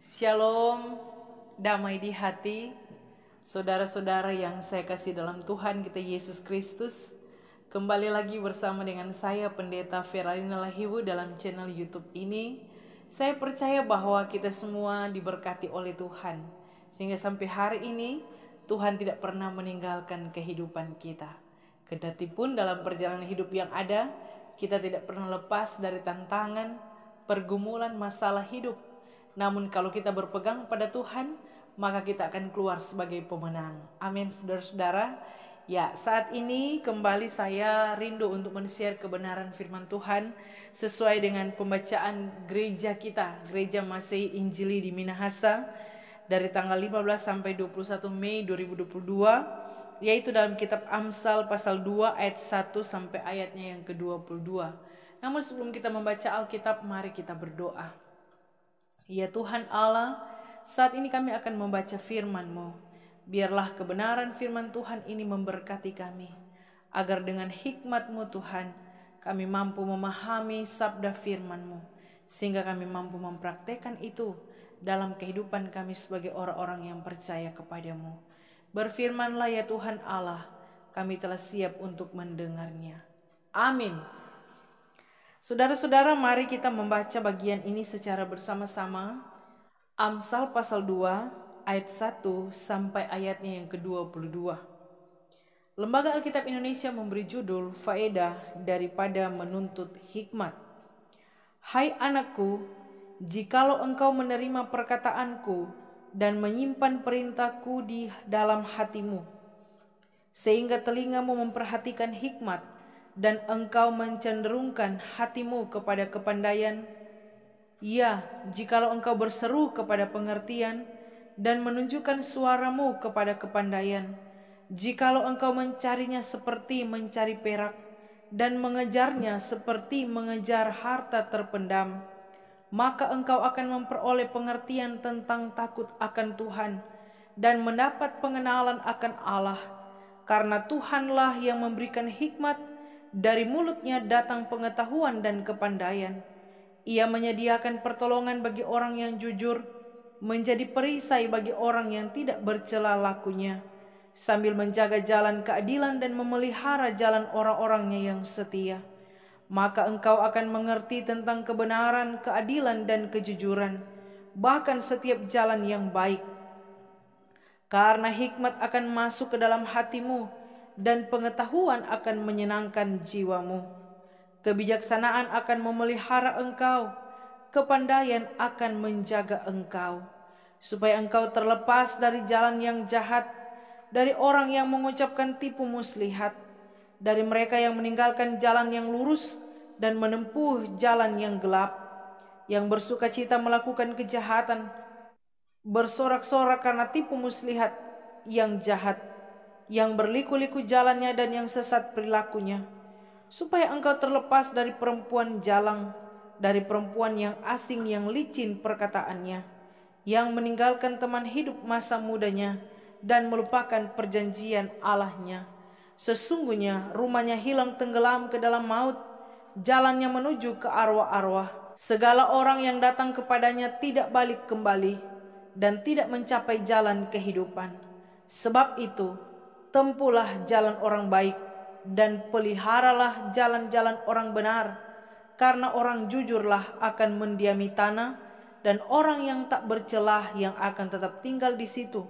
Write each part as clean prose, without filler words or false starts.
Shalom, damai di hati, saudara-saudara yang saya kasih dalam Tuhan kita Yesus Kristus. Kembali lagi bersama dengan saya Pendeta Feralina Lahiwu dalam channel YouTube ini. Saya percaya bahwa kita semua diberkati oleh Tuhan, sehingga sampai hari ini Tuhan tidak pernah meninggalkan kehidupan kita. Kedatipun dalam perjalanan hidup yang ada, kita tidak pernah lepas dari tantangan, pergumulan, masalah hidup. Namun kalau kita berpegang pada Tuhan, maka kita akan keluar sebagai pemenang. Amin, saudara-saudara. Ya, saat ini kembali saya rindu untuk men-share kebenaran firman Tuhan sesuai dengan pembacaan gereja kita, Gereja Masehi Injili di Minahasa, dari tanggal 15 sampai 21 Mei 2022, yaitu dalam kitab Amsal pasal 2 ayat 1 sampai ayatnya yang ke-22. Namun sebelum kita membaca Alkitab, mari kita berdoa. Ya Tuhan Allah, saat ini kami akan membaca firman-Mu. Biarlah kebenaran firman Tuhan ini memberkati kami, agar dengan hikmat-Mu Tuhan, kami mampu memahami sabda firman-Mu, sehingga kami mampu mempraktekkan itu dalam kehidupan kami sebagai orang-orang yang percaya kepadamu. Berfirmanlah ya Tuhan Allah, kami telah siap untuk mendengarnya. Amin. Saudara-saudara, mari kita membaca bagian ini secara bersama-sama. Amsal pasal 2 ayat 1 sampai ayatnya yang ke-22. Lembaga Alkitab Indonesia memberi judul Faedah daripada menuntut hikmat. Hai anakku, jikalau engkau menerima perkataanku dan menyimpan perintahku di dalam hatimu, sehingga telingamu memperhatikan hikmat, dan engkau mencenderungkan hatimu kepada kepandaian. Ya, jikalau engkau berseru kepada pengertian dan menunjukkan suaramu kepada kepandaian, jikalau engkau mencarinya seperti mencari perak dan mengejarnya seperti mengejar harta terpendam, maka engkau akan memperoleh pengertian tentang takut akan Tuhan dan mendapat pengenalan akan Allah, karena Tuhanlah yang memberikan hikmat. Dari mulutnya datang pengetahuan dan kepandaian. Ia menyediakan pertolongan bagi orang yang jujur, menjadi perisai bagi orang yang tidak bercela lakunya, sambil menjaga jalan keadilan dan memelihara jalan orang-orangnya yang setia. Maka engkau akan mengerti tentang kebenaran, keadilan, dan kejujuran, bahkan setiap jalan yang baik. Karena hikmat akan masuk ke dalam hatimu, dan pengetahuan akan menyenangkan jiwamu. Kebijaksanaan akan memelihara engkau, kepandaian akan menjaga engkau, supaya engkau terlepas dari jalan yang jahat, dari orang yang mengucapkan tipu muslihat, dari mereka yang meninggalkan jalan yang lurus dan menempuh jalan yang gelap, yang bersukacita melakukan kejahatan, bersorak-sorak karena tipu muslihat yang jahat, yang berliku-liku jalannya dan yang sesat perilakunya, supaya engkau terlepas dari perempuan jalang, dari perempuan yang asing yang licin perkataannya, yang meninggalkan teman hidup masa mudanya dan melupakan perjanjian Allahnya. Sesungguhnya rumahnya hilang tenggelam ke dalam maut, jalannya menuju ke arwah-arwah. Segala orang yang datang kepadanya tidak balik kembali dan tidak mencapai jalan kehidupan. Sebab itu, tempuhlah jalan orang baik dan peliharalah jalan-jalan orang benar, karena orang jujurlah akan mendiami tanah, dan orang yang tak bercelah yang akan tetap tinggal di situ.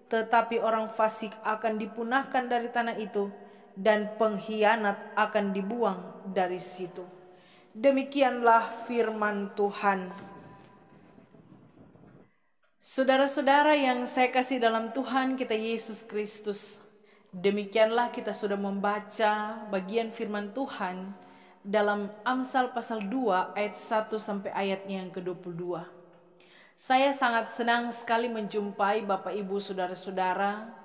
Tetapi orang fasik akan dipunahkan dari tanah itu, dan pengkhianat akan dibuang dari situ. Demikianlah firman Tuhan. Saudara-saudara yang saya kasih dalam Tuhan kita Yesus Kristus, demikianlah kita sudah membaca bagian firman Tuhan dalam Amsal pasal 2 ayat 1 sampai ayatnya yang ke-22. Saya sangat senang sekali menjumpai Bapak Ibu saudara-saudara.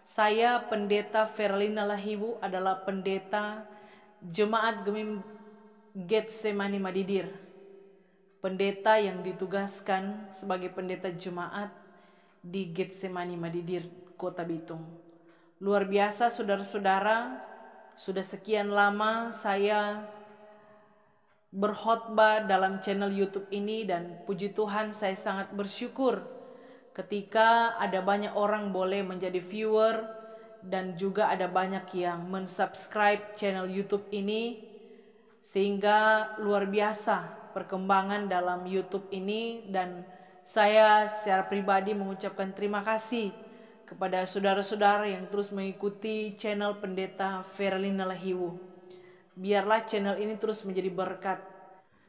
Saya Pendeta Feralina Lahiwu adalah pendeta Jemaat Gemim Getsemani Madidir. Pendeta yang ditugaskan sebagai pendeta jemaat di Getsemani Madidir, Kota Bitung. Luar biasa saudara-saudara, sudah sekian lama saya berkhotbah dalam channel YouTube ini, dan puji Tuhan saya sangat bersyukur ketika ada banyak orang boleh menjadi viewer dan juga ada banyak yang mensubscribe channel YouTube ini, sehingga luar biasa perkembangan dalam YouTube ini. Dan saya secara pribadi mengucapkan terima kasih kepada saudara-saudara yang terus mengikuti channel Pendeta Ferlina Lahiwu. Biarlah channel ini terus menjadi berkat.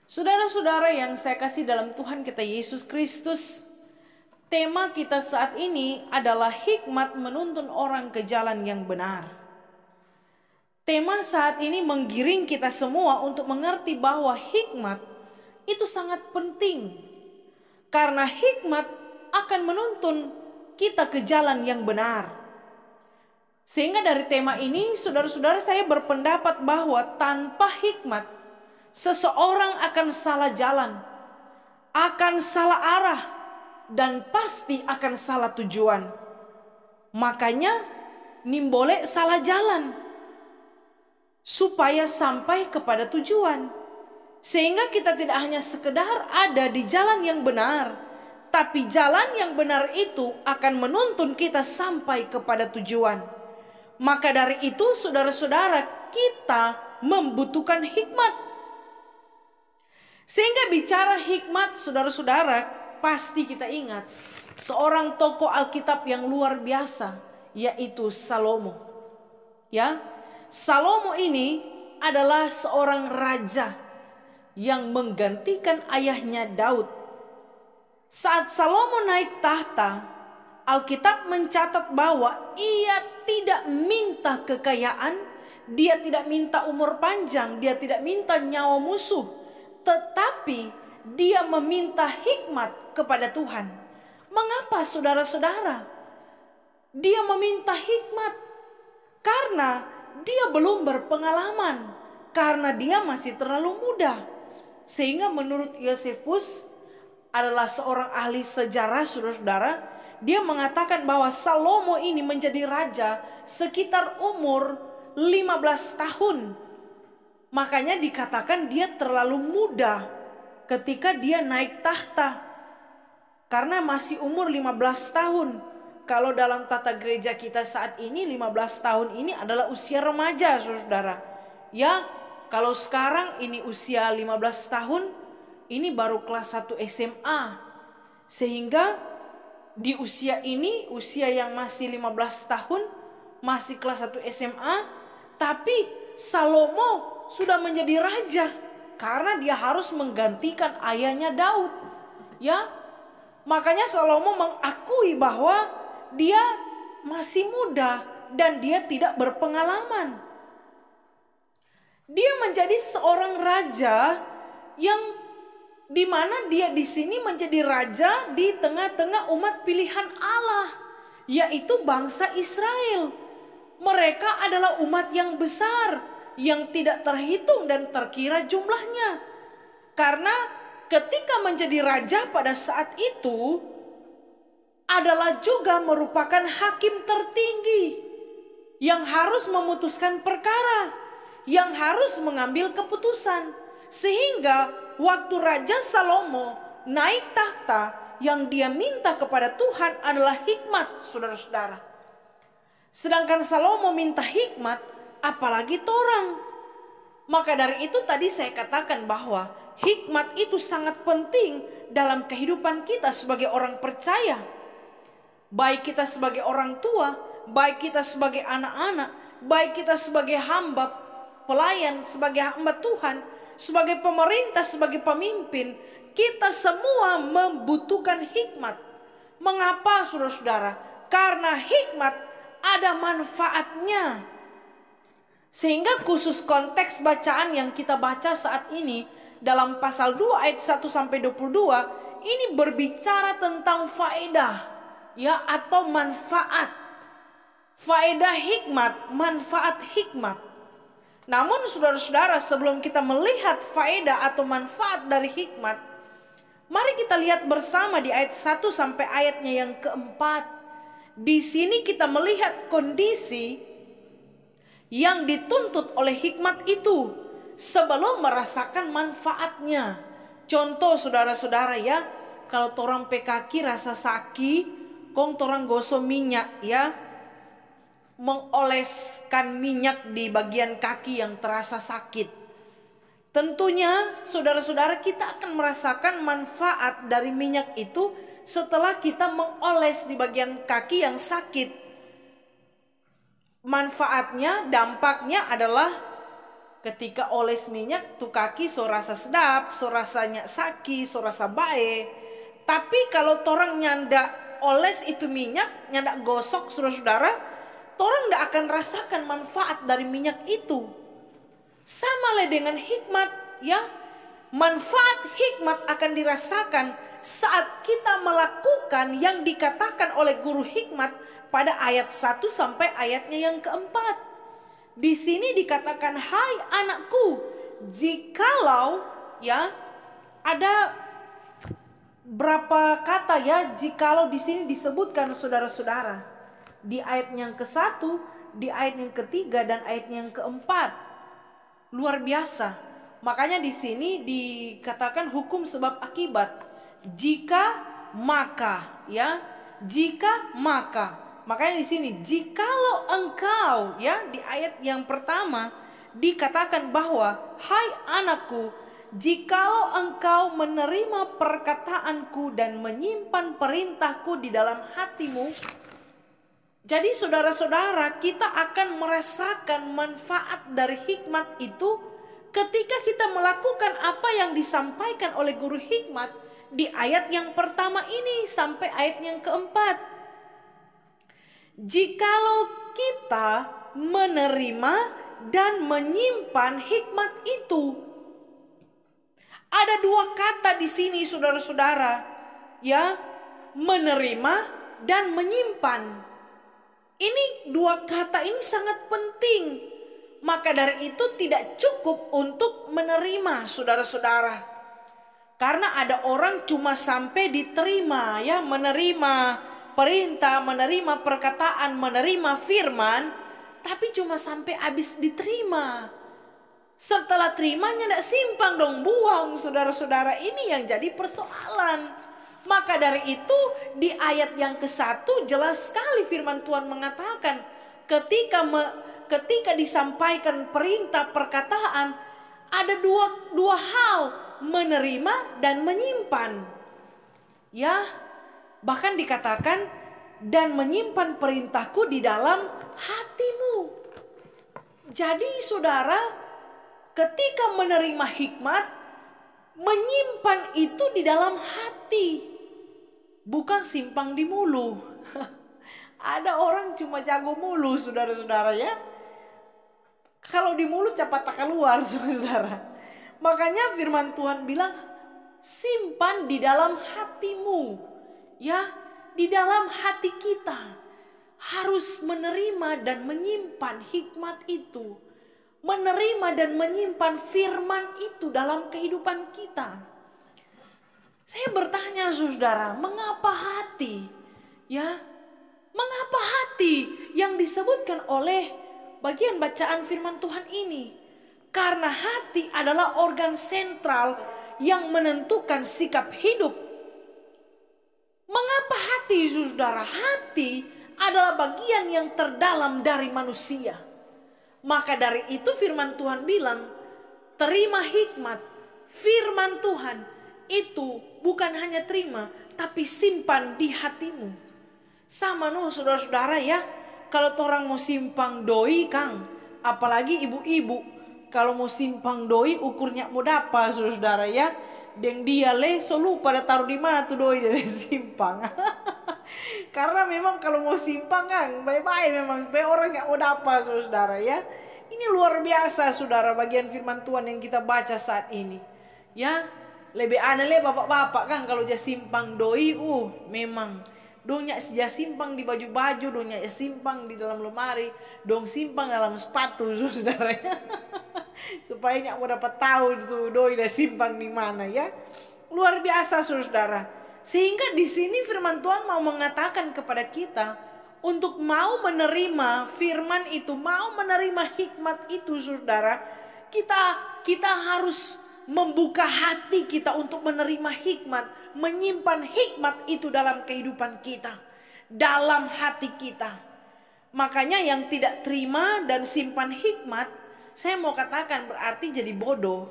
Saudara-saudara yang saya kasih dalam Tuhan kita Yesus Kristus, tema kita saat ini adalah hikmat menuntun orang ke jalan yang benar. Tema saat ini menggiring kita semua untuk mengerti bahwa hikmat itu sangat penting. Karena hikmat akan menuntun kita ke jalan yang benar. Sehingga dari tema ini, saudara-saudara, saya berpendapat bahwa tanpa hikmat, seseorang akan salah jalan, akan salah arah, dan pasti akan salah tujuan. Makanya nimbole salah jalan supaya sampai kepada tujuan. Sehingga kita tidak hanya sekedar ada di jalan yang benar, tapi jalan yang benar itu akan menuntun kita sampai kepada tujuan. Maka dari itu, saudara-saudara, kita membutuhkan hikmat. Sehingga bicara hikmat, saudara-saudara, pasti kita ingat seorang tokoh Alkitab yang luar biasa, yaitu Salomo. Ya, Salomo ini adalah seorang raja yang menggantikan ayahnya Daud. Saat Salomo naik tahta, Alkitab mencatat bahwa ia tidak minta kekayaan, dia tidak minta umur panjang, dia tidak minta nyawa musuh, tetapi dia meminta hikmat kepada Tuhan. Mengapa, saudara-saudara? Dia meminta hikmat karena dia belum berpengalaman, karena dia masih terlalu muda. Sehingga menurut Yosefus adalah seorang ahli sejarah, saudara-saudara, dia mengatakan bahwa Salomo ini menjadi raja sekitar umur 15 tahun. Makanya dikatakan dia terlalu muda ketika dia naik tahta, karena masih umur 15 tahun. Kalau dalam tata gereja kita saat ini, 15 tahun ini adalah usia remaja, saudara. Ya, kalau sekarang ini usia 15 tahun, ini baru kelas 1 SMA. Sehingga di usia ini, usia yang masih 15 tahun, masih kelas 1 SMA, tapi Salomo sudah menjadi raja karena dia harus menggantikan ayahnya Daud. Ya, makanya Salomo mengakui bahwa dia masih muda dan dia tidak berpengalaman. Dia menjadi seorang raja yang dimana dia di sini menjadi raja di tengah-tengah umat pilihan Allah, yaitu bangsa Israel. Mereka adalah umat yang besar, yang tidak terhitung dan terkira jumlahnya. Karena ketika menjadi raja pada saat itu adalah juga merupakan hakim tertinggi yang harus memutuskan perkara, yang harus mengambil keputusan. Sehingga waktu Raja Salomo naik tahta, yang dia minta kepada Tuhan adalah hikmat, saudara-saudara. Sedangkan Salomo minta hikmat, apalagi torang. Maka dari itu tadi saya katakan bahwa hikmat itu sangat penting dalam kehidupan kita sebagai orang percaya. Baik kita sebagai orang tua, baik kita sebagai anak-anak, baik kita sebagai hamba, pelayan, sebagai hamba Tuhan, sebagai pemerintah, sebagai pemimpin, kita semua membutuhkan hikmat. Mengapa, saudara-saudara? Karena hikmat ada manfaatnya. Sehingga khusus konteks bacaan yang kita baca saat ini dalam pasal 2 ayat 1 sampai 22, ini berbicara tentang faedah, ya, atau manfaat. Faedah hikmat, manfaat hikmat. Namun saudara-saudara, sebelum kita melihat faedah atau manfaat dari hikmat, mari kita lihat bersama di ayat 1 sampai ayatnya yang keempat. Di sini kita melihat kondisi yang dituntut oleh hikmat itu. sebelum merasakan manfaatnya. Contoh saudara-saudara ya, kalau torang pe kaki rasa sakit, kong torang gosok minyak ya, mengoleskan minyak di bagian kaki yang terasa sakit. Tentunya saudara-saudara kita akan merasakan manfaat dari minyak itu setelah kita mengoles di bagian kaki yang sakit. Manfaatnya, dampaknya adalah ketika oles minyak tuh kaki so rasa sedap, so rasanya sakit, so rasa baik. Tapi kalau torang nyanda oles itu minyak, nyanda gosok saudara-saudara, torang ndak akan rasakan manfaat dari minyak itu. Sama lah dengan hikmat ya. Manfaat hikmat akan dirasakan saat kita melakukan yang dikatakan oleh guru hikmat pada ayat 1 sampai ayatnya yang keempat. Di sini dikatakan, hai anakku, jikalau ya, ada berapa kata ya, jikalau di sini disebutkan saudara-saudara. Di ayat yang ke-1, di ayat yang ketiga dan ayat yang keempat. Luar biasa. Makanya di sini dikatakan hukum sebab akibat. Jika maka ya, jika maka. Makanya di sini jikalau engkau ya, di ayat yang pertama dikatakan bahwa hai anakku, jikalau engkau menerima perkataanku dan menyimpan perintahku di dalam hatimu. Jadi saudara-saudara, kita akan merasakan manfaat dari hikmat itu ketika kita melakukan apa yang disampaikan oleh guru hikmat di ayat yang pertama ini sampai ayat yang keempat. Jikalau kita menerima dan menyimpan hikmat itu. Ada dua kata di sini saudara-saudara, ya, menerima dan menyimpan. Ini dua kata ini sangat penting. Maka dari itu tidak cukup untuk menerima saudara-saudara. Karena ada orang cuma sampai diterima ya, menerima perintah, menerima perkataan, menerima firman, tapi cuma sampai habis diterima. Setelah terimanya tidak simpang dong, buang saudara-saudara. Ini yang jadi persoalan. Maka dari itu di ayat yang ke-1 jelas sekali firman Tuhan mengatakan, ketika disampaikan perintah perkataan, ada dua hal, menerima dan menyimpan. Ya, bahkan dikatakan dan menyimpan perintahku di dalam hatimu. Jadi saudara, ketika menerima hikmat, menyimpan itu di dalam hati, bukan simpang di mulut. Ada orang cuma jago mulut saudara-saudara ya. Kalau di mulut cepat tak keluar saudara. Makanya firman Tuhan bilang, simpan di dalam hatimu. Ya, di dalam hati kita harus menerima dan menyimpan hikmat itu. Menerima dan menyimpan firman itu dalam kehidupan kita. Saya bertanya saudara, mengapa hati? Ya, mengapa hati yang disebutkan oleh bagian bacaan firman Tuhan ini? Karena hati adalah organ sentral yang menentukan sikap hidup. Mengapa hati saudara? Hati adalah bagian yang terdalam dari manusia. Maka dari itu firman Tuhan bilang, terima hikmat, firman Tuhan itu bukan hanya terima, tapi simpan di hatimu. Sama saudara-saudara ya, kalau orang mau simpang doi Kang, apalagi ibu-ibu, kalau mau simpang doi ukurnya mau dapat saudara ya. Dan dia selalu pada taruh di mana tuh doi dari simpang. Karena memang kalau mau simpang kan bye-bye memang supaya orang yang mau dapat saudara ya. Ini luar biasa saudara bagian firman Tuhan yang kita baca saat ini. Ya, lebih aneh bapak-bapak kan kalau dia simpang doi, memang dongnya sejak simpang di baju-baju, dongnya simpang di dalam lemari, dong simpang dalam sepatu saudara ya. Supaya nyak mau dapat tahu itu doi dah simpang di mana ya. Luar biasa saudara. Sehingga di sini firman Tuhan mau mengatakan kepada kita untuk mau menerima firman itu, mau menerima hikmat itu saudara, kita kita harus membuka hati kita untuk menerima hikmat, menyimpan hikmat itu dalam kehidupan kita, dalam hati kita. Makanya yang tidak terima dan simpan hikmat, saya mau katakan berarti jadi bodoh.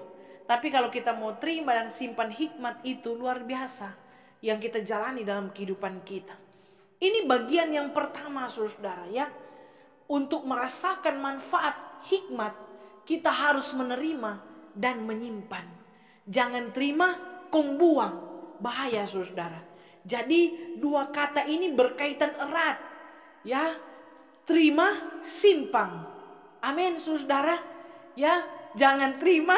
Tapi kalau kita mau terima dan simpan hikmat, itu luar biasa yang kita jalani dalam kehidupan kita. Ini bagian yang pertama, saudara ya. Untuk merasakan manfaat hikmat, kita harus menerima dan menyimpan. Jangan terima, kong buang. Bahaya, saudara. Jadi dua kata ini berkaitan erat. Ya, terima, simpan. Amin, saudara. Ya, jangan terima,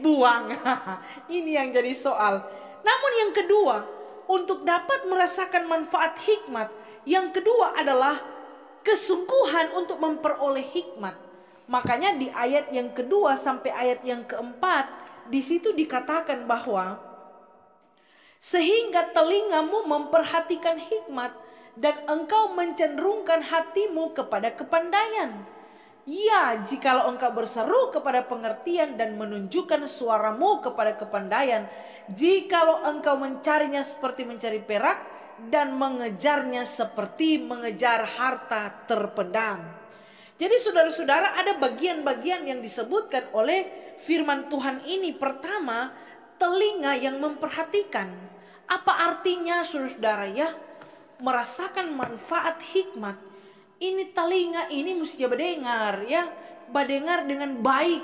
buang. Ini yang jadi soal. Namun yang kedua, untuk dapat merasakan manfaat hikmat, yang kedua adalah kesungguhan untuk memperoleh hikmat. Makanya di ayat yang kedua sampai ayat yang keempat, di situ dikatakan bahwa sehingga telingamu memperhatikan hikmat dan engkau mencenderungkan hatimu kepada kepandaian. Ya, jikalau engkau berseru kepada pengertian dan menunjukkan suaramu kepada kepandaian, jikalau engkau mencarinya seperti mencari perak dan mengejarnya seperti mengejar harta terpendam. Jadi saudara-saudara, ada bagian-bagian yang disebutkan oleh firman Tuhan ini. Pertama, telinga yang memperhatikan. Apa artinya, saudara ya? Merasakan manfaat hikmat. Ini telinga ini mesti berdengar ya. Berdengar dengan baik,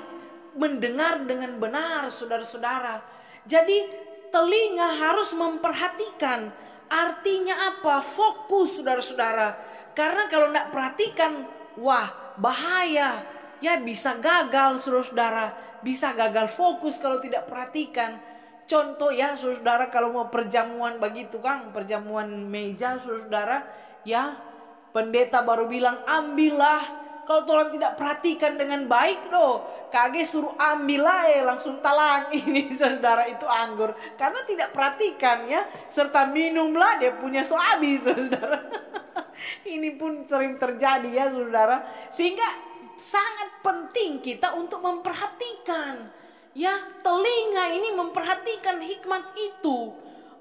mendengar dengan benar, saudara-saudara. Jadi telinga harus memperhatikan. Artinya apa? Fokus, saudara-saudara. Karena kalau tidak perhatikan, wah bahaya. Ya, bisa gagal, saudara-saudara. Bisa gagal fokus kalau tidak perhatikan. Contoh ya, saudara, kalau mau perjamuan begitu kan, perjamuan meja, saudara, ya, pendeta baru bilang ambillah. Kalau orang tidak perhatikan dengan baik doh, kaget suruh ambil lah, langsung talang ini saudara itu anggur. Karena tidak perhatikan ya, serta minumlah dia punya so habis saudara. Ini pun sering terjadi ya saudara. Sehingga sangat penting kita untuk memperhatikan. Ya, telinga ini memperhatikan hikmat itu.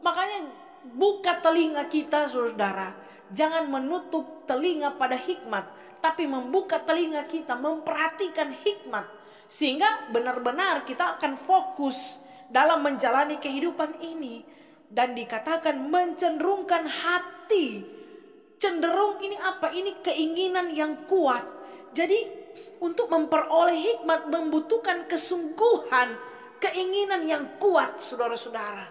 Makanya buka telinga kita saudara. Jangan menutup telinga pada hikmat, tapi membuka telinga kita, memperhatikan hikmat. Sehingga benar-benar kita akan fokus dalam menjalani kehidupan ini. Dan dikatakan mencenderungkan hati. Cenderung ini apa? Ini keinginan yang kuat. Jadi untuk memperoleh hikmat membutuhkan kesungguhan, keinginan yang kuat, saudara-saudara.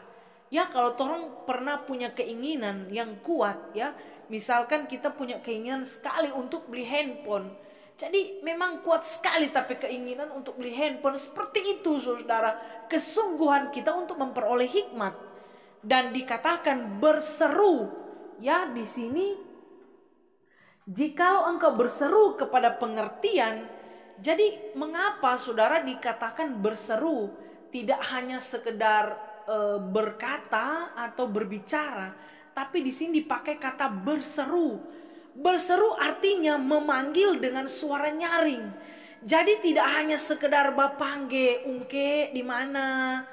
Ya, kalau orang pernah punya keinginan yang kuat ya, misalkan kita punya keinginan sekali untuk beli handphone. Jadi memang kuat sekali tapi keinginan untuk beli handphone seperti itu saudara. Kesungguhan kita untuk memperoleh hikmat. Dan dikatakan berseru. Ya, di sini jikalau engkau berseru kepada pengertian. Jadi mengapa saudara dikatakan berseru? Tidak hanya sekedar berkata atau berbicara, tapi di sini dipakai kata berseru. Berseru artinya memanggil dengan suara nyaring. Jadi tidak hanya sekedar bapangge ungke di mana,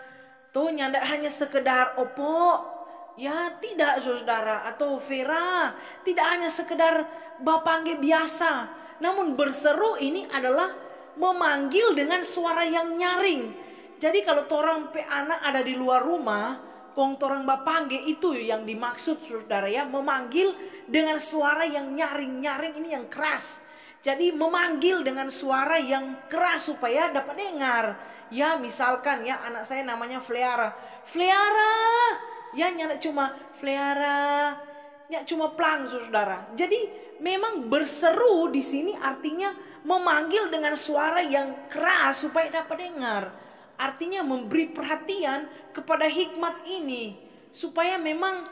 tuh nyandak hanya sekedar opo, ya tidak saudara, atau Vera, tidak hanya sekedar bapangge biasa. Namun berseru ini adalah memanggil dengan suara yang nyaring. Jadi kalau torang pe anak ada di luar rumah, kong torang bapangge itu yang dimaksud saudara ya, memanggil dengan suara yang nyaring ini yang keras. Jadi memanggil dengan suara yang keras supaya dapat dengar. Ya, misalkan ya anak saya namanya Fleara. Fleara. Ya, nyana cuma Fleara. Ya, cuma plang saudara. Jadi memang berseru di sini artinya memanggil dengan suara yang keras supaya dapat dengar. Artinya memberi perhatian kepada hikmat ini. Supaya memang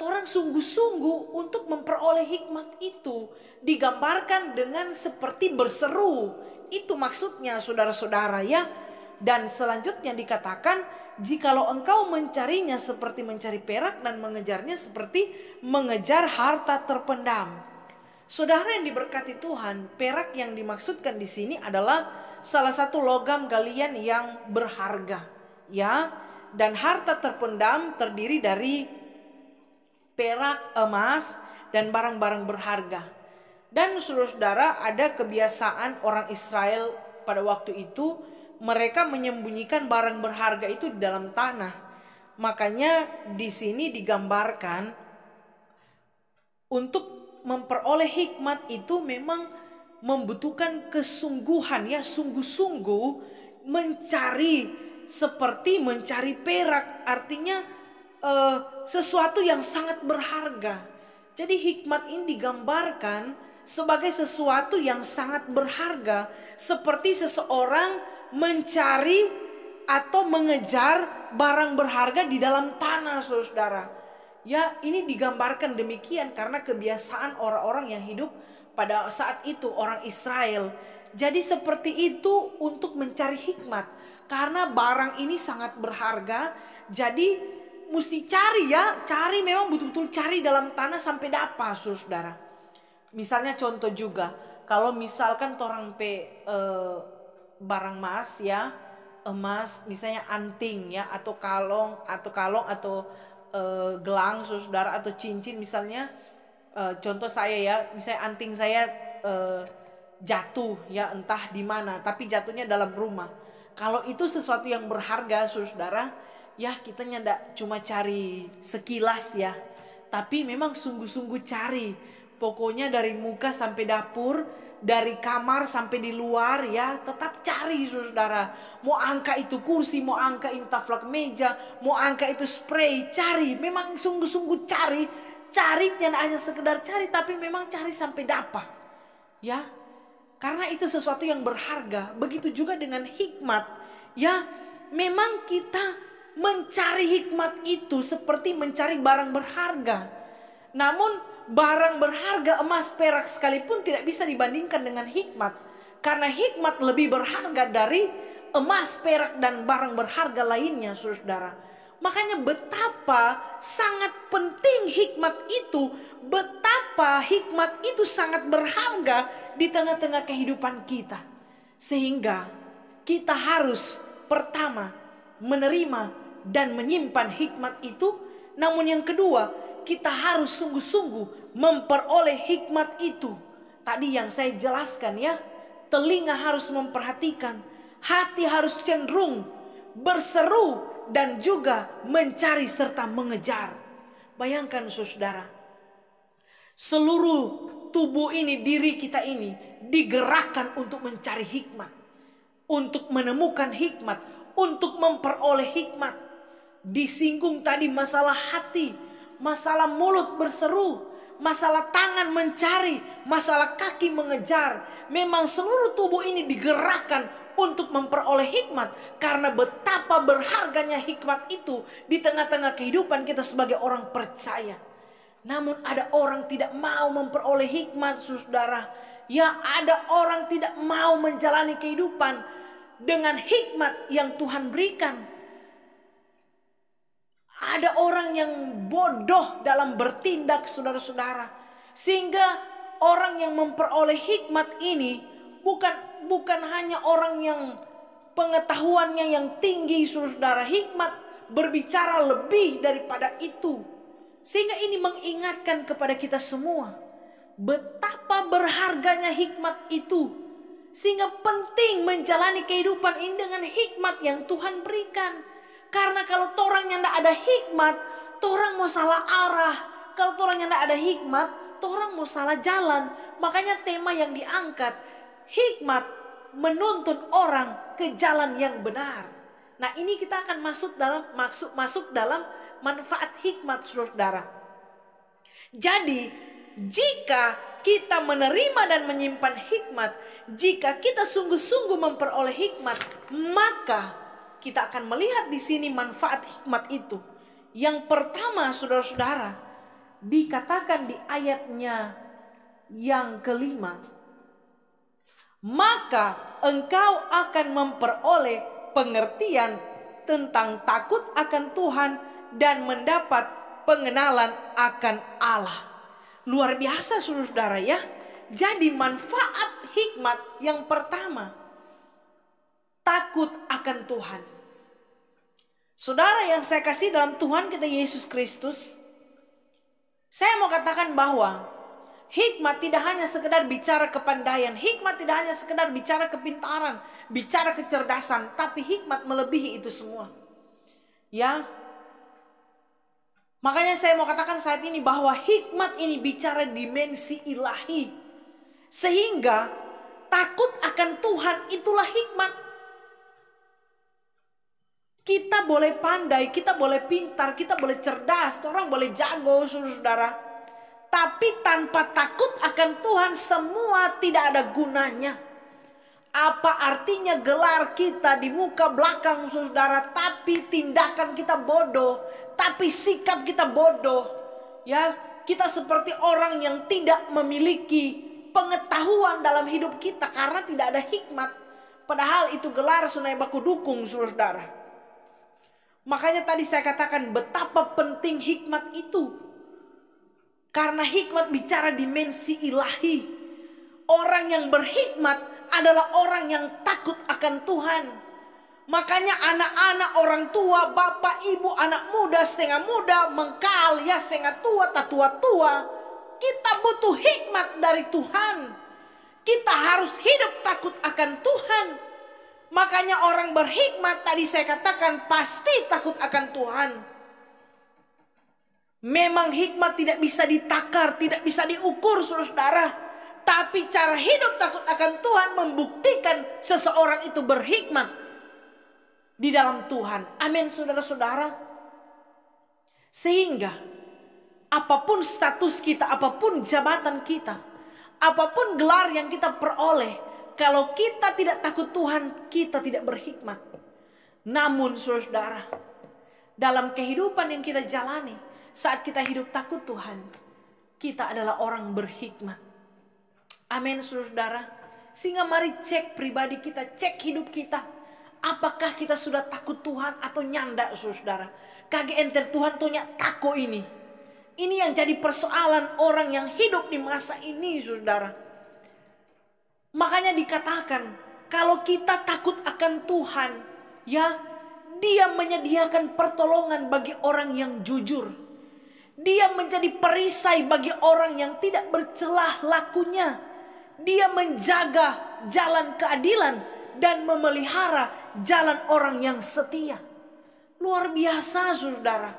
orang sungguh-sungguh untuk memperoleh hikmat itu. Digambarkan dengan seperti berseru. Itu maksudnya saudara-saudara ya. Dan selanjutnya dikatakan, jikalau engkau mencarinya seperti mencari perak dan mengejarnya seperti mengejar harta terpendam. Saudara yang diberkati Tuhan, perak yang dimaksudkan di sini adalah salah satu logam galian yang berharga, ya. Dan harta terpendam terdiri dari perak, emas, dan barang-barang berharga. Dan saudara-saudara, ada kebiasaan orang Israel pada waktu itu, mereka menyembunyikan barang berharga itu di dalam tanah. Makanya di sini digambarkan untuk memperoleh hikmat itu memang membutuhkan kesungguhan, ya, sungguh-sungguh mencari, seperti mencari perak, artinya sesuatu yang sangat berharga. Jadi hikmat ini digambarkan sebagai sesuatu yang sangat berharga, seperti seseorang mencari atau mengejar barang berharga di dalam tanah, saudara. Ya, ini digambarkan demikian karena kebiasaan orang-orang yang hidup pada saat itu, orang Israel. Jadi seperti itu untuk mencari hikmat, karena barang ini sangat berharga. Jadi mesti cari, ya, cari, memang betul-betul cari dalam tanah sampai dapat, saudara. Misalnya contoh juga, kalau misalkan orang barang emas, ya, emas, misalnya anting, ya, atau kalong atau gelang, saudara, atau cincin misalnya. Contoh saya, ya, misalnya anting saya jatuh, ya, entah di mana, tapi jatuhnya dalam rumah. Kalau itu sesuatu yang berharga, saudara, ya, kita nggak cuma cari sekilas, ya, tapi memang sungguh-sungguh cari. Pokoknya dari muka sampai dapur, dari kamar sampai di luar, ya, tetap cari, saudara. Mau angka itu kursi, mau angka itu taplak meja, mau angka itu spray, cari. Memang sungguh-sungguh cari. Cari, jangan hanya sekedar cari, tapi memang cari sampai dapat, ya. Karena itu sesuatu yang berharga. Begitu juga dengan hikmat, ya. Memang kita mencari hikmat itu seperti mencari barang berharga. Namun barang berharga, emas, perak sekalipun tidak bisa dibandingkan dengan hikmat. Karena hikmat lebih berharga dari emas, perak, dan barang berharga lainnya, saudara. Makanya betapa sangat penting hikmat itu, betapa hikmat itu sangat berharga di tengah-tengah kehidupan kita. Sehingga kita harus pertama menerima dan menyimpan hikmat itu. Namun yang kedua, kita harus sungguh-sungguh memperoleh hikmat itu. Tadi yang saya jelaskan, ya, telinga harus memperhatikan, hati harus cenderung berseru dan juga mencari serta mengejar. Bayangkan, saudara, seluruh tubuh ini, diri kita ini digerakkan untuk mencari hikmat, untuk menemukan hikmat, untuk memperoleh hikmat. Disinggung tadi masalah hati, masalah mulut berseru, masalah tangan mencari, masalah kaki mengejar. Memang seluruh tubuh ini digerakkan untuk memperoleh hikmat, karena betapa berharganya hikmat itu di tengah-tengah kehidupan kita sebagai orang percaya. Namun ada orang tidak mau memperoleh hikmat, saudara. Ya, ada orang tidak mau menjalani kehidupan dengan hikmat yang Tuhan berikan. Ada orang yang bodoh dalam bertindak, saudara-saudara. Sehingga orang yang memperoleh hikmat ini bukan hanya orang yang pengetahuannya yang tinggi, saudara. Hikmat berbicara lebih daripada itu. Sehingga ini mengingatkan kepada kita semua betapa berharganya hikmat itu. Sehingga penting menjalani kehidupan ini dengan hikmat yang Tuhan berikan. Karena kalau torang yang tidak ada hikmat, torang mau salah arah. Kalau torang yang tidak ada hikmat, torang mau salah jalan. Makanya tema yang diangkat, hikmat menuntun orang ke jalan yang benar. Nah, ini kita akan masuk dalam manfaat hikmat, saudara. Jadi, jika kita menerima dan menyimpan hikmat, jika kita sungguh-sungguh memperoleh hikmat, maka kita akan melihat di sini manfaat hikmat itu. Yang pertama, saudara-saudara, dikatakan di ayatnya yang kelima, maka engkau akan memperoleh pengertian tentang takut akan Tuhan dan mendapat pengenalan akan Allah. Luar biasa saudara ya. Jadi manfaat hikmat yang pertama, takut akan Tuhan. Saudara yang saya kasih dalam Tuhan kita Yesus Kristus, saya mau katakan bahwa hikmat tidak hanya sekedar bicara kepandaian, hikmat tidak hanya sekedar bicara kepintaran, bicara kecerdasan, tapi hikmat melebihi itu semua. Ya. Makanya saya mau katakan saat ini bahwa hikmat ini bicara dimensi ilahi. Sehingga takut akan Tuhan itulah hikmat. Kita boleh pandai, kita boleh pintar, kita boleh cerdas, orang boleh jago saudara. Tapi tanpa takut akan Tuhan semua tidak ada gunanya. Apa artinya gelar kita di muka belakang saudara, tapi tindakan kita bodoh, tapi sikap kita bodoh. Ya, kita seperti orang yang tidak memiliki pengetahuan dalam hidup kita karena tidak ada hikmat. Padahal itu gelar sunai baku dukung saudara. Makanya tadi saya katakan betapa penting hikmat itu. Karena hikmat bicara dimensi ilahi. Orang yang berhikmat adalah orang yang takut akan Tuhan. Makanya anak-anak, orang tua, bapak, ibu, anak muda, setengah muda, mengkal, ya setengah tua, tak tua-tua. Kita butuh hikmat dari Tuhan. Kita harus hidup takut akan Tuhan. Makanya orang berhikmat tadi saya katakan pasti takut akan Tuhan. Memang hikmat tidak bisa ditakar, tidak bisa diukur saudara. Tapi cara hidup takut akan Tuhan membuktikan seseorang itu berhikmat di dalam Tuhan. Amin saudara-saudara. Sehingga apapun status kita, apapun jabatan kita, apapun gelar yang kita peroleh, kalau kita tidak takut Tuhan, kita tidak berhikmat. Namun saudara, dalam kehidupan yang kita jalani, saat kita hidup takut Tuhan, kita adalah orang berhikmat. Amin saudara. Sehingga mari cek pribadi kita, cek hidup kita. Apakah kita sudah takut Tuhan atau nyanda saudara? Kage enter Tuhan tonya tako ini. Ini yang jadi persoalan orang yang hidup di masa ini saudara. Makanya dikatakan kalau kita takut akan Tuhan, ya, Dia menyediakan pertolongan bagi orang yang jujur. Dia menjadi perisai bagi orang yang tidak bercelah lakunya. Dia menjaga jalan keadilan dan memelihara jalan orang yang setia. Luar biasa saudara.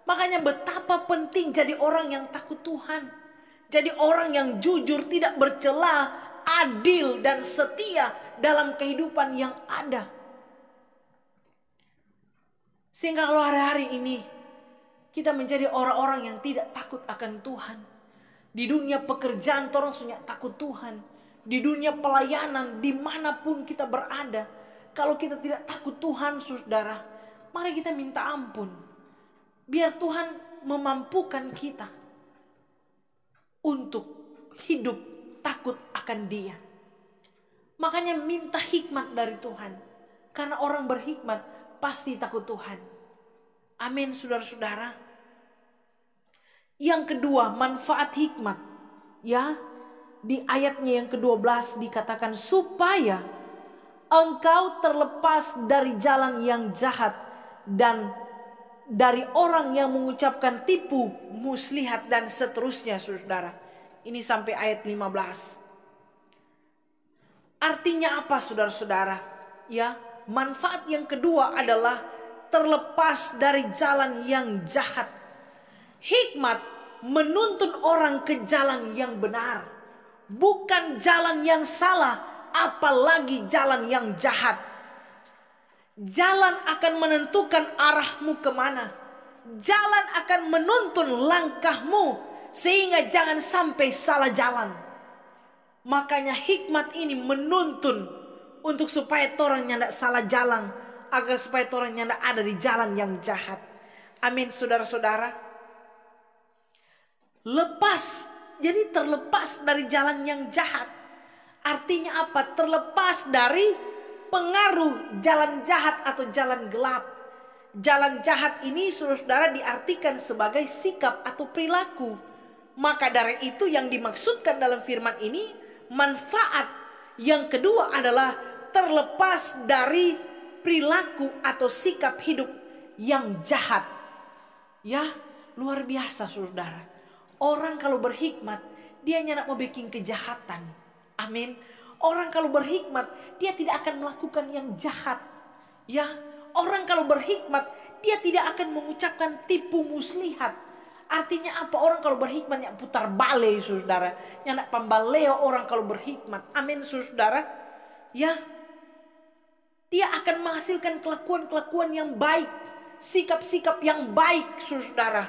Makanya betapa penting jadi orang yang takut Tuhan. Jadi orang yang jujur, tidak bercela, adil dan setia dalam kehidupan yang ada. Sehingga kalau hari-hari ini kita menjadi orang-orang yang tidak takut akan Tuhan. Di dunia pekerjaan orang sudah takut Tuhan. Di dunia pelayanan dimanapun kita berada. Kalau kita tidak takut Tuhan saudara, mari kita minta ampun. Biar Tuhan memampukan kita untuk hidup takut akan Dia. Makanya minta hikmat dari Tuhan. Karena orang berhikmat pasti takut Tuhan. Amin saudara-saudara. Yang kedua, manfaat hikmat. Ya, di ayatnya yang ke-12 dikatakan supaya engkau terlepas dari jalan yang jahat dan dari orang yang mengucapkan tipu, muslihat dan seterusnya saudara. Ini sampai ayat 15. Artinya apa saudara-saudara? Ya, manfaat yang kedua adalah terlepas dari jalan yang jahat. Hikmat menuntun orang ke jalan yang benar, bukan jalan yang salah, apalagi jalan yang jahat. Jalan akan menentukan arahmu kemana. Jalan akan menuntun langkahmu sehingga jangan sampai salah jalan. Makanya hikmat ini menuntun untuk supaya orang yang tidak salah jalan, agar supaya orang yang tidak ada di jalan yang jahat. Amin saudara-saudara. Jadi terlepas dari jalan yang jahat. Artinya apa? Terlepas dari pengaruh jalan jahat atau jalan gelap. Jalan jahat ini saudara diartikan sebagai sikap atau perilaku. Maka dari itu yang dimaksudkan dalam firman ini, manfaat yang kedua adalah terlepas dari perilaku atau sikap hidup yang jahat. Ya, luar biasa saudara. Orang kalau berhikmat, dia nyak mau bikin kejahatan. Amin. Orang kalau berhikmat, dia tidak akan melakukan yang jahat. Ya, orang kalau berhikmat, dia tidak akan mengucapkan tipu muslihat. Artinya apa? Orang kalau berhikmat yang putar balik saudara. Yang nak pambaleo orang kalau berhikmat. Amin saudara. Ya. Dia akan menghasilkan kelakuan-kelakuan yang baik. Sikap-sikap yang baik saudara.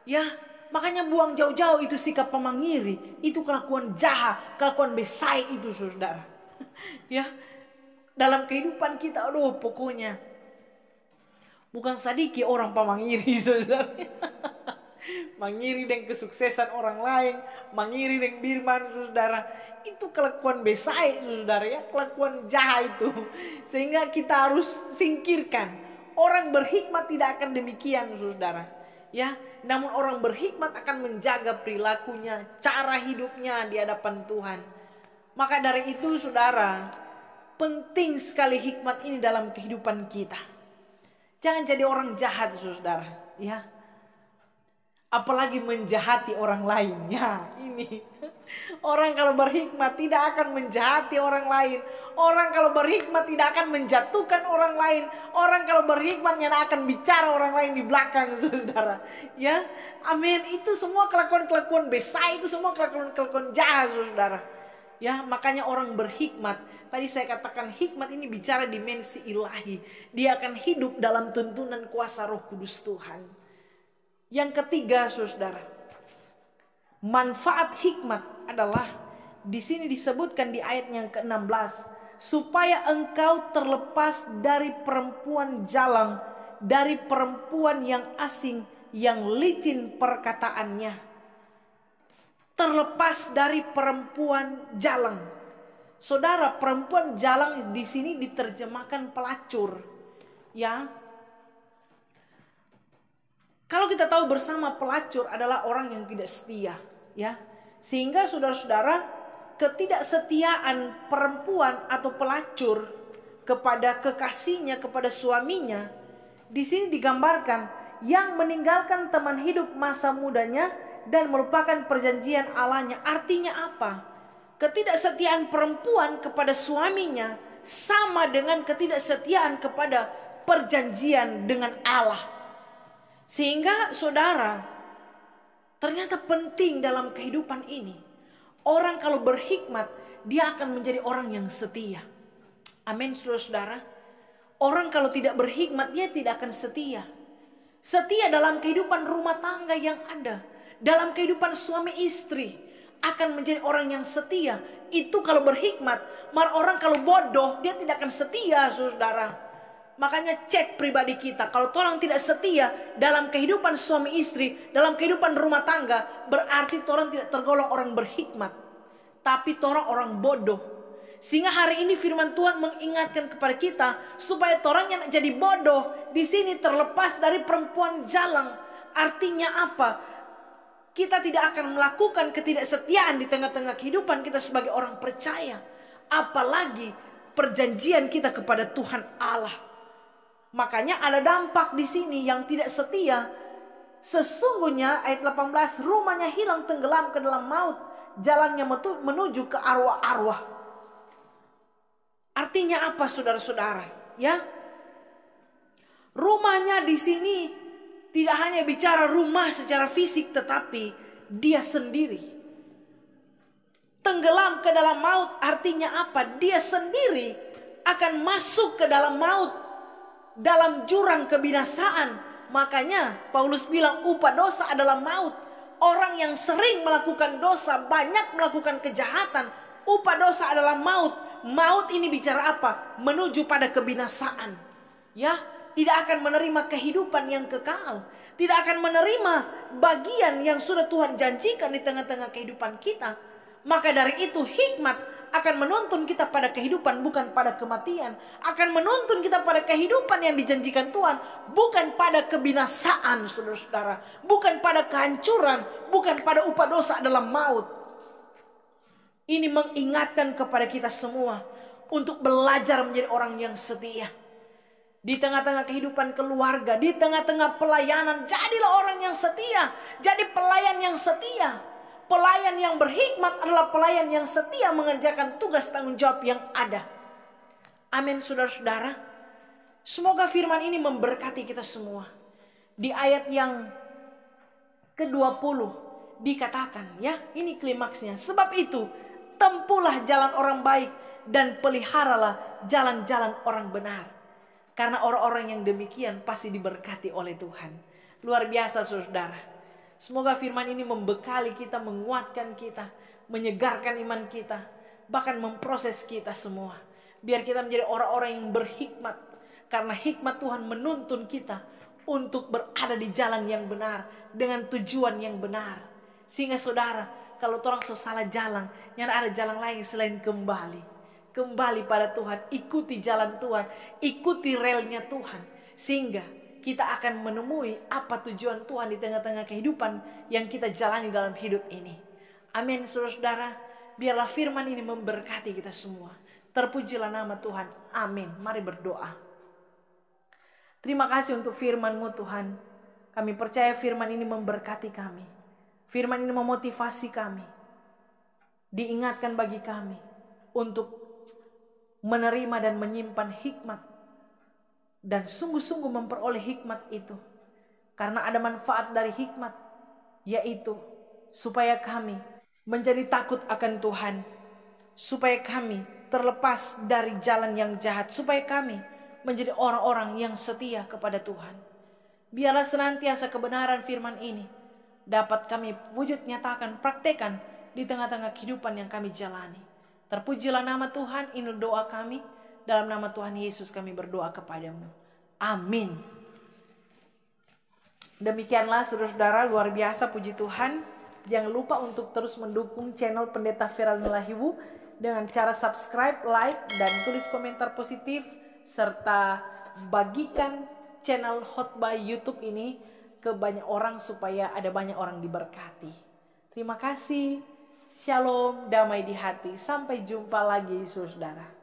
Ya. Makanya buang jauh-jauh itu sikap pemangiri. Itu kelakuan jahat. Kelakuan besai itu saudara. Ya. Dalam kehidupan kita. Aduh pokoknya. Bukan sedikit orang pemangiri saudara. Mengiri dengan kesuksesan orang lain, mengiri dengan firman saudara. Itu kelakuan besai saudara ya, kelakuan jahat itu. Sehingga kita harus singkirkan. Orang berhikmat tidak akan demikian saudara. Ya, namun orang berhikmat akan menjaga perilakunya, cara hidupnya di hadapan Tuhan. Maka dari itu saudara, penting sekali hikmat ini dalam kehidupan kita. Jangan jadi orang jahat saudara, ya. Apalagi menjahati orang lain. Ya ini. Orang kalau berhikmat tidak akan menjahati orang lain. Orang kalau berhikmat tidak akan menjatuhkan orang lain. Orang kalau berhikmat yang akan bicara orang lain di belakang saudara. Ya, amin. Itu semua kelakuan-kelakuan besar. Itu semua kelakuan-kelakuan jahat saudara. Ya, makanya orang berhikmat. Tadi saya katakan hikmat ini bicara dimensi ilahi. Dia akan hidup dalam tuntunan kuasa Roh Kudus Tuhan. Yang ketiga saudara, manfaat hikmat adalah di sini disebutkan di ayat yang ke-16, supaya engkau terlepas dari perempuan jalang, dari perempuan yang asing yang licin perkataannya. Terlepas dari perempuan jalang. Saudara, perempuan jalang di sini diterjemahkan pelacur. Ya. Kalau kita tahu bersama pelacur adalah orang yang tidak setia, ya. Sehingga saudara-saudara, ketidaksetiaan perempuan atau pelacur kepada kekasihnya, kepada suaminya, di sini digambarkan yang meninggalkan teman hidup masa mudanya dan melupakan perjanjian Allahnya. Artinya apa? Ketidaksetiaan perempuan kepada suaminya sama dengan ketidaksetiaan kepada perjanjian dengan Allah. Sehingga saudara, ternyata penting dalam kehidupan ini. Orang kalau berhikmat, dia akan menjadi orang yang setia. Amin saudara. Orang kalau tidak berhikmat, dia tidak akan setia. Setia dalam kehidupan rumah tangga yang ada. Dalam kehidupan suami istri. Akan menjadi orang yang setia. Itu kalau berhikmat. Mar orang kalau bodoh, dia tidak akan setia saudara. Makanya cek pribadi kita. Kalau orang tidak setia dalam kehidupan suami istri, dalam kehidupan rumah tangga, berarti orang tidak tergolong orang berhikmat. Tapi orang bodoh. Sehingga hari ini firman Tuhan mengingatkan kepada kita supaya orang yang jadi bodoh di sini terlepas dari perempuan jalang. Artinya apa? Kita tidak akan melakukan ketidaksetiaan di tengah-tengah kehidupan kita sebagai orang percaya. Apalagi perjanjian kita kepada Tuhan Allah. Makanya ada dampak di sini yang tidak setia. Sesungguhnya ayat 18, rumahnya hilang tenggelam ke dalam maut, jalannya menuju ke arwah-arwah. Artinya apa saudara-saudara? Ya, rumahnya di sini tidak hanya bicara rumah secara fisik, tetapi dia sendiri. Tenggelam ke dalam maut artinya apa? Dia sendiri akan masuk ke dalam maut. Dalam jurang kebinasaan. Makanya Paulus bilang upah dosa adalah maut. Orang yang sering melakukan dosa, banyak melakukan kejahatan, upah dosa adalah maut. Maut ini bicara apa? Menuju pada kebinasaan. Ya, tidak akan menerima kehidupan yang kekal. Tidak akan menerima bagian yang sudah Tuhan janjikan di tengah-tengah kehidupan kita. Maka dari itu hikmat akan menuntun kita pada kehidupan, bukan pada kematian. Akan menuntun kita pada kehidupan yang dijanjikan Tuhan, bukan pada kebinasaan, saudara-saudara. Bukan pada kehancuran, bukan pada upah dosa dalam maut. Ini mengingatkan kepada kita semua untuk belajar menjadi orang yang setia. Di tengah-tengah kehidupan keluarga, di tengah-tengah pelayanan, jadilah orang yang setia. Jadi pelayan yang setia. Pelayan yang berhikmat adalah pelayan yang setia mengerjakan tugas tanggung jawab yang ada. Amin, saudara-saudara. Semoga firman ini memberkati kita semua. Di ayat yang ke-20 dikatakan, ya, ini klimaksnya. Sebab itu, tempuhlah jalan orang baik dan peliharalah jalan-jalan orang benar. Karena orang-orang yang demikian pasti diberkati oleh Tuhan. Luar biasa, saudara. Semoga firman ini membekali kita, menguatkan kita, menyegarkan iman kita, bahkan memproses kita semua. Biar kita menjadi orang-orang yang berhikmat. Karena hikmat Tuhan menuntun kita untuk berada di jalan yang benar, dengan tujuan yang benar. Sehingga saudara, kalau orang salah jalan, yang ada jalan lain selain kembali. Kembali pada Tuhan, ikuti jalan Tuhan, ikuti relnya Tuhan. Sehingga kita akan menemui apa tujuan Tuhan di tengah-tengah kehidupan yang kita jalani dalam hidup ini. Amin, saudara-saudara. Biarlah firman ini memberkati kita semua. Terpujilah nama Tuhan. Amin. Mari berdoa. Terima kasih untuk firman-Mu Tuhan. Kami percaya firman ini memberkati kami. Firman ini memotivasi kami. Diingatkan bagi kami untuk menerima dan menyimpan hikmat. Dan sungguh-sungguh memperoleh hikmat itu. Karena ada manfaat dari hikmat. Yaitu supaya kami menjadi takut akan Tuhan. Supaya kami terlepas dari jalan yang jahat. Supaya kami menjadi orang-orang yang setia kepada Tuhan. Biarlah senantiasa kebenaran firman ini dapat kami wujud nyatakan, praktekan di tengah-tengah kehidupan yang kami jalani. Terpujilah nama Tuhan, ini doa kami. Dalam nama Tuhan Yesus kami berdoa kepadamu. Amin. Demikianlah saudara-saudara, luar biasa, puji Tuhan. Jangan lupa untuk terus mendukung channel Pendeta Feral Nulahiwu dengan cara subscribe, like, dan tulis komentar positif. Serta bagikan channel khotbah YouTube ini ke banyak orang supaya ada banyak orang diberkati. Terima kasih. Shalom, damai di hati. Sampai jumpa lagi, saudara.